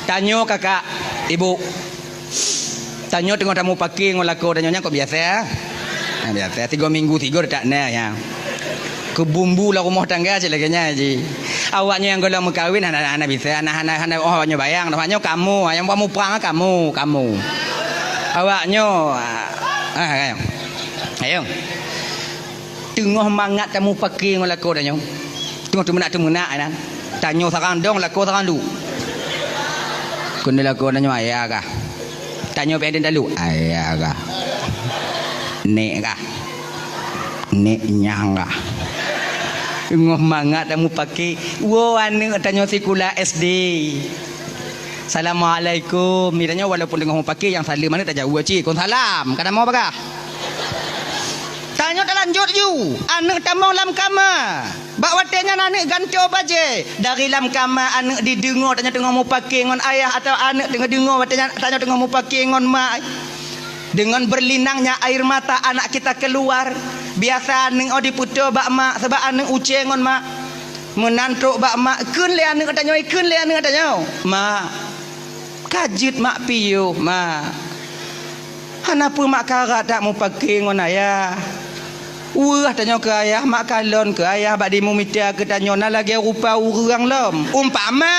Tanyo kakak, ibu. Tanyo tengok tamu parking ngolako tanyonya kok biasa ya? Nah, biasa 3 minggu 3 tak nah ya. Kebumbu lah rumah tangga je laganya je. Awaknya yang golong mengkawin anak-anak bisa anak-anak awaknya bayang awaknya kamu yang kamu perang kamu. Awaknya ayo. Tengah mangat kamu parking ngolako tanyo. Tengok temenak kan. Tanyo sarang dong lako sarang lu. Kena lako tanyo ayah kah? Tanyo pendek dulu ayah kah? Nek kah? Nek nyang kah? Tengah mangat kamu pakai. Wow anak tanyo sekolah SD. Assalamualaikum. Miranya walaupun tengah pakai yang salam mana tak jauh cik. Kon salam. Kata mau apa? Tanyo tak lanjut you. Anak tamu lam kama. Bak watenya anak ganti baje. Dari lam kama anak didengar tanya tengah mau pakai ngon ayah atau anak tengah dengar watenya tanya tengah mau pakai ngon mak. Dengan berlinangnya air mata anak kita keluar. Biasa anak odi puto bak mak sebab anak uce ngon mak. Menantuk bak mak kun le anak katanya kun le anak katanya. Mak kajit mak piyo mak. Kenapa mak karat tak mau pakai ngon ayah? Wah tanya ke ayah mak kalon ke ayah bak di mumita ke tanya na lagi rupa urang lom umpama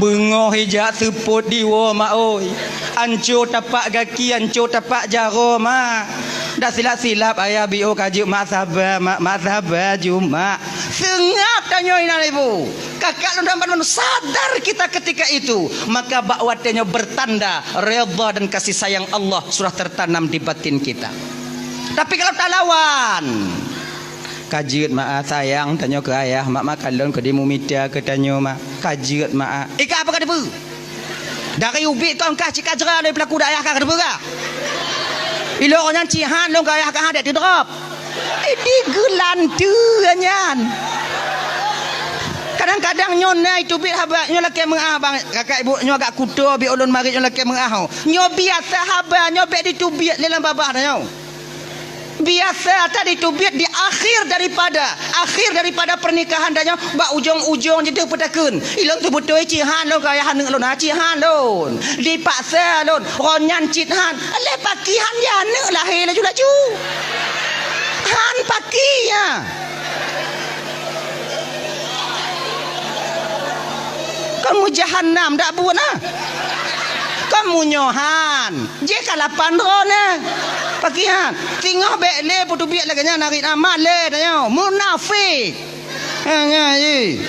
bengoh hijak seput diwa mak oi anco tapak kaki anco tapak jaro mak dah silap-silap ayah bio kajuk mak sabar juma sengap tanya ina ibu kakak dan sadar kita ketika itu maka bakwatnya bertanda redha dan kasih sayang Allah sudah tertanam di batin kita. Tapi kalau tak lawan kajut mak sayang tanya ke ayah mak kalon ke di mumita ke tanya mak kajut mak ika apa kata bu dari ubi kau kah cik ajra dari pelaku ayah kah kata bu kah iloknya cihan lo ayah kah ada drop ini gelantu anyan. Kadang-kadang nyona itu bit haba nyola ke mengah bang kakak ibu nyo agak kuto bi ulun mari nyola ke mengah nyo biasa haba nyo bet ditubiat dalam babah nyo biasa tadi tubiat di akhir daripada pernikahan danyo bak ujung-ujung jadi petakeun ilang tu betul cihan lo kaya han lon cihan lon dipaksa lon ronyan cihan le pakihan ya ne lahir laju han pakinya kamu jahanam dak buat nah kamu nyohan je kalapan rona pakihan tingah bekle putu biak laganya narik nama le tanya munafik hanya ye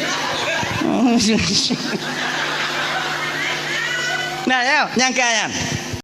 nah ya nyangka ya